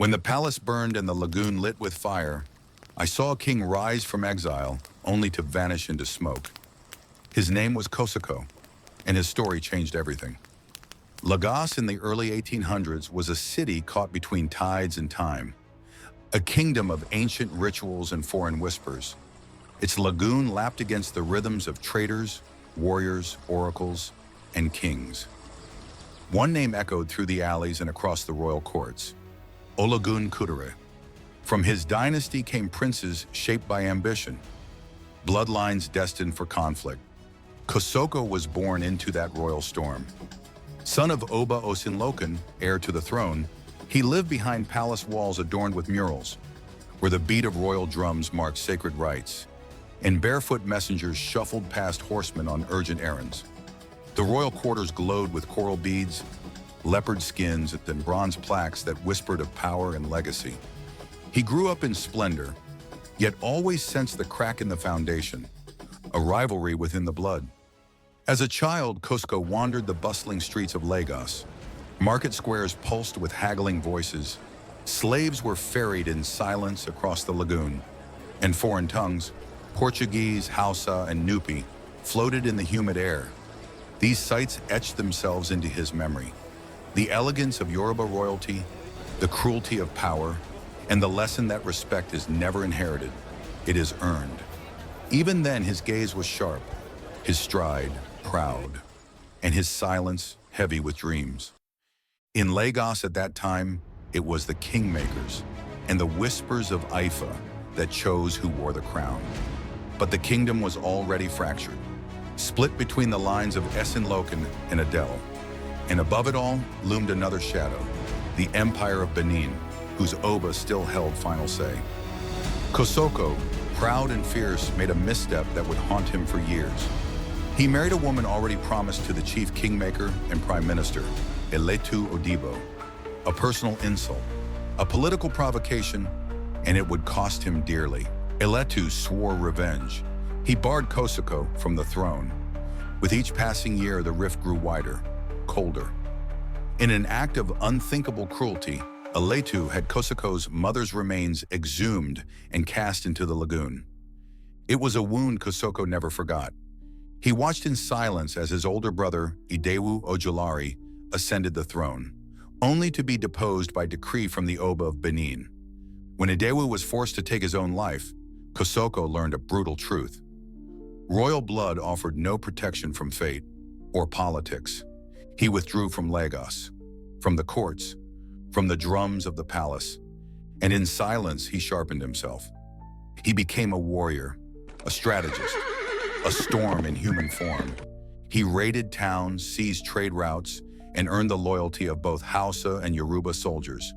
When the palace burned and the lagoon lit with fire, I saw a king rise from exile, only to vanish into smoke. His name was Kosoko, and his story changed everything. Lagos in the early 1800s was a city caught between tides and time, a kingdom of ancient rituals and foreign whispers. Its lagoon lapped against the rhythms of traders, warriors, oracles, and kings. One name echoed through the alleys and across the royal courts: Olagun Kudere. From his dynasty came princes shaped by ambition, bloodlines destined for conflict. Kosoko was born into that royal storm. Son of Oba Osinlokan, heir to the throne, he lived behind palace walls adorned with murals, where the beat of royal drums marked sacred rites, and barefoot messengers shuffled past horsemen on urgent errands. The royal quarters glowed with coral beads, leopard skins, and bronze plaques that whispered of power and legacy. He grew up in splendor, yet always sensed the crack in the foundation, a rivalry within the blood. As a child, Kosoko wandered the bustling streets of Lagos. Market squares pulsed with haggling voices. Slaves were ferried in silence across the lagoon, and foreign tongues, Portuguese, Hausa, and Nupi, floated in the humid air. These sights etched themselves into his memory. The elegance of Yoruba royalty, the cruelty of power, and the lesson that respect is never inherited, it is earned. Even then, his gaze was sharp, his stride proud, and his silence heavy with dreams. In Lagos at that time, it was the kingmakers and the whispers of Ifa that chose who wore the crown. But the kingdom was already fractured, split between the lines of Esinlokan and Adele. And above it all loomed another shadow, the Empire of Benin, whose Oba still held final say. Kosoko, proud and fierce, made a misstep that would haunt him for years. He married a woman already promised to the chief kingmaker and prime minister, Eletu Odibo. A personal insult, a political provocation, and it would cost him dearly. Eletu swore revenge. He barred Kosoko from the throne. With each passing year, the rift grew wider, colder. In an act of unthinkable cruelty, Eletu had Kosoko's mother's remains exhumed and cast into the lagoon. It was a wound Kosoko never forgot. He watched in silence as his older brother, Idewu Ojulari, ascended the throne, only to be deposed by decree from the Oba of Benin. When Idewu was forced to take his own life, Kosoko learned a brutal truth. Royal blood offered no protection from fate or politics. He withdrew from Lagos, from the courts, from the drums of the palace, and in silence he sharpened himself. He became a warrior, a strategist, a storm in human form. He raided towns, seized trade routes, and earned the loyalty of both Hausa and Yoruba soldiers.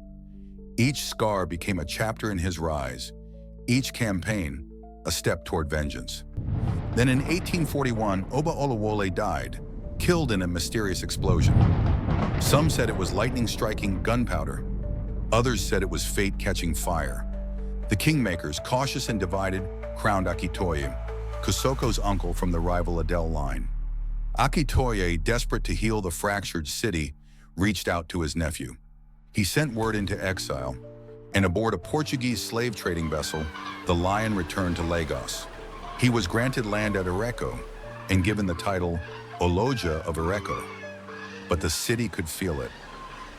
Each scar became a chapter in his rise, each campaign a step toward vengeance. Then in 1841, Oba Olawole died, killed in a mysterious explosion. Some said it was lightning striking gunpowder. Others said it was fate catching fire. The kingmakers, cautious and divided, crowned Akitoye, Kosoko's uncle from the rival Adel line. Akitoye, desperate to heal the fractured city, reached out to his nephew. He sent word into exile, and aboard a Portuguese slave trading vessel, the Lion returned to Lagos. He was granted land at Ireko and given the title Oloja of Ireko. But the city could feel it.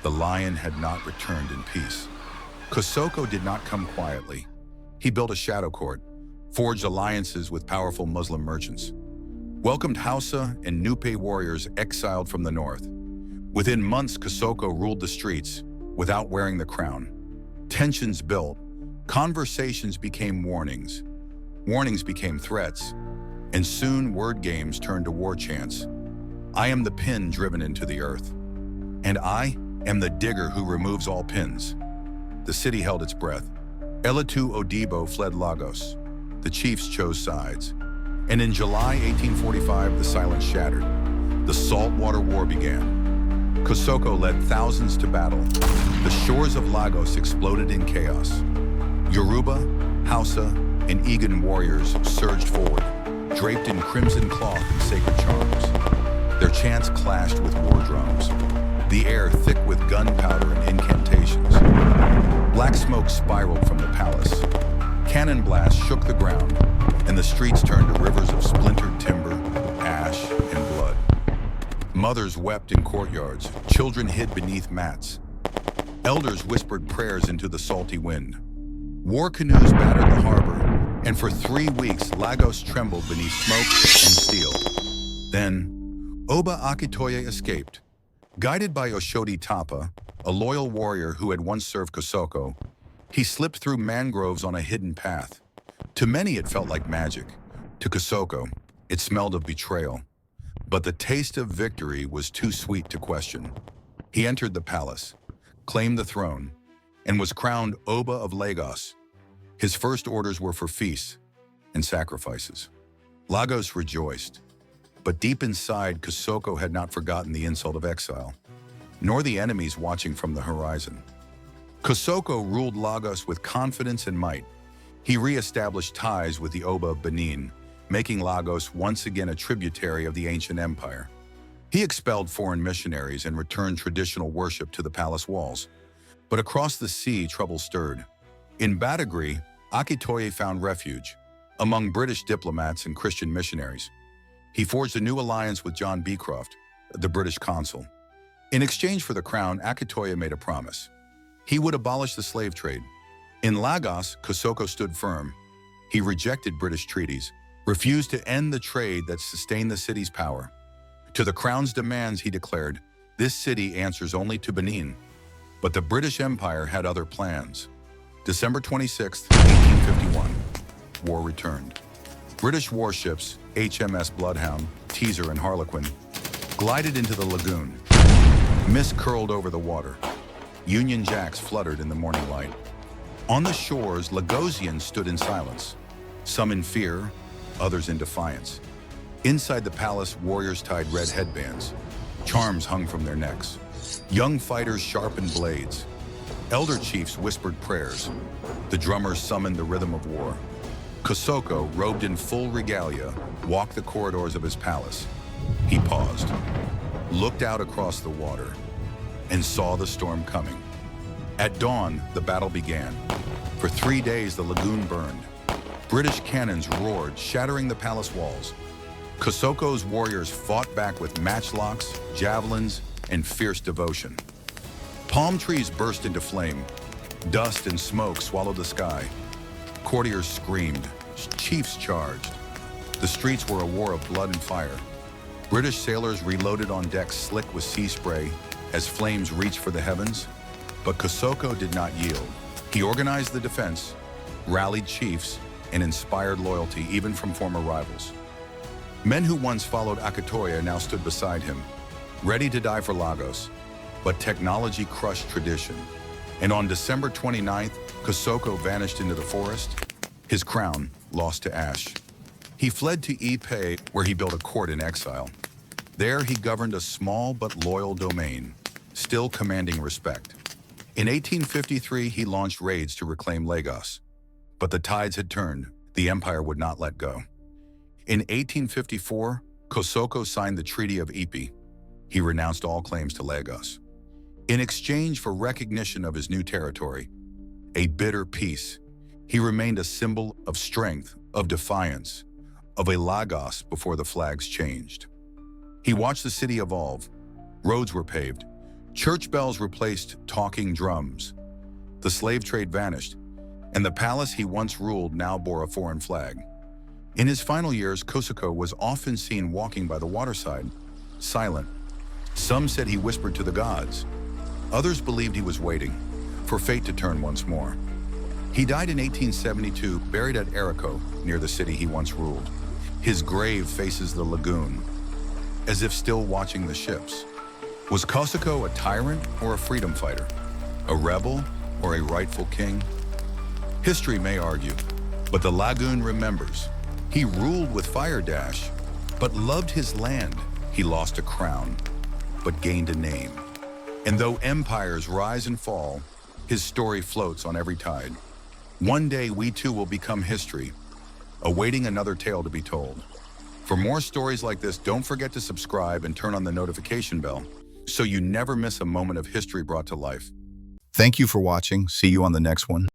The Lion had not returned in peace. Kosoko did not come quietly. He built a shadow court, forged alliances with powerful Muslim merchants, welcomed Hausa and Nupe warriors exiled from the north. Within months, Kosoko ruled the streets without wearing the crown. Tensions built, conversations became warnings, warnings became threats, and soon word games turned to war chants. I am the pin driven into the earth, and I am the digger who removes all pins. The city held its breath. Eletu Odibo fled Lagos. The chiefs chose sides. And in July 1845, the silence shattered. The saltwater war began. Kosoko led thousands to battle. The shores of Lagos exploded in chaos. Yoruba, Hausa, and Egan warriors surged forward, draped in crimson cloth and sacred charms. Their chants clashed with war drums, the air thick with gunpowder and incantations. Black smoke spiraled from the palace. Cannon blasts shook the ground, and the streets turned to rivers of splintered timber, ash, and blood. Mothers wept in courtyards, children hid beneath mats. Elders whispered prayers into the salty wind. War canoes battered the harbor, and for 3 weeks Lagos trembled beneath smoke and steel. Then, Oba Akitoye escaped. Guided by Oshodi Tapa, a loyal warrior who had once served Kosoko, he slipped through mangroves on a hidden path. To many it felt like magic. To Kosoko, it smelled of betrayal. But the taste of victory was too sweet to question. He entered the palace, claimed the throne, and was crowned Oba of Lagos. His first orders were for feasts and sacrifices. Lagos rejoiced, but deep inside, Kosoko had not forgotten the insult of exile, nor the enemies watching from the horizon. Kosoko ruled Lagos with confidence and might. He re-established ties with the Oba of Benin, making Lagos once again a tributary of the ancient empire. He expelled foreign missionaries and returned traditional worship to the palace walls. But across the sea, trouble stirred. In Badagry, Akitoye found refuge among British diplomats and Christian missionaries. He forged a new alliance with John Beecroft, the British consul. In exchange for the crown, Akitoye made a promise. He would abolish the slave trade. In Lagos, Kosoko stood firm. He rejected British treaties, refused to end the trade that sustained the city's power. To the crown's demands, he declared, "This city answers only to Benin." But the British Empire had other plans. December 26, 1851, war returned. British warships, HMS Bloodhound, Teaser, and Harlequin, glided into the lagoon. Mist curled over the water. Union Jacks fluttered in the morning light. On the shores, Lagosians stood in silence, some in fear, others in defiance. Inside the palace, warriors tied red headbands. Charms hung from their necks. Young fighters sharpened blades. Elder chiefs whispered prayers. The drummers summoned the rhythm of war. Kosoko, robed in full regalia, walked the corridors of his palace. He paused, looked out across the water, and saw the storm coming. At dawn, the battle began. For 3 days, the lagoon burned. British cannons roared, shattering the palace walls. Kosoko's warriors fought back with matchlocks, javelins, and fierce devotion. Palm trees burst into flame. Dust and smoke swallowed the sky. Courtiers screamed. Chiefs charged. The streets were a war of blood and fire. British sailors reloaded on decks slick with sea spray as flames reached for the heavens. But Kosoko did not yield. He organized the defense, rallied chiefs, and inspired loyalty even from former rivals. Men who once followed Akitoye now stood beside him, ready to die for Lagos. But technology crushed tradition. And on December 29th, Kosoko vanished into the forest, his crown lost to ash. He fled to Ipe, where he built a court in exile. There he governed a small but loyal domain, still commanding respect. In 1853, he launched raids to reclaim Lagos. But the tides had turned. The empire would not let go. In 1854, Kosoko signed the Treaty of Ipe. He renounced all claims to Lagos. In exchange for recognition of his new territory, a bitter peace, he remained a symbol of strength, of defiance, of a Lagos before the flags changed. He watched the city evolve. Roads were paved. Church bells replaced talking drums. The slave trade vanished, and the palace he once ruled now bore a foreign flag. In his final years, Kosoko was often seen walking by the waterside, silent. Some said he whispered to the gods. Others believed he was waiting for fate to turn once more. He died in 1872, buried at Eriko, near the city he once ruled. His grave faces the lagoon, as if still watching the ships. Was Kosoko a tyrant or a freedom fighter? A rebel or a rightful king? History may argue, but the lagoon remembers. He ruled with fire dash, but loved his land. He lost a crown, but gained a name. And though empires rise and fall, his story floats on every tide. One day we too will become history, awaiting another tale to be told. For more stories like this, don't forget to subscribe and turn on the notification bell so you never miss a moment of history brought to life. Thank you for watching. See you on the next one.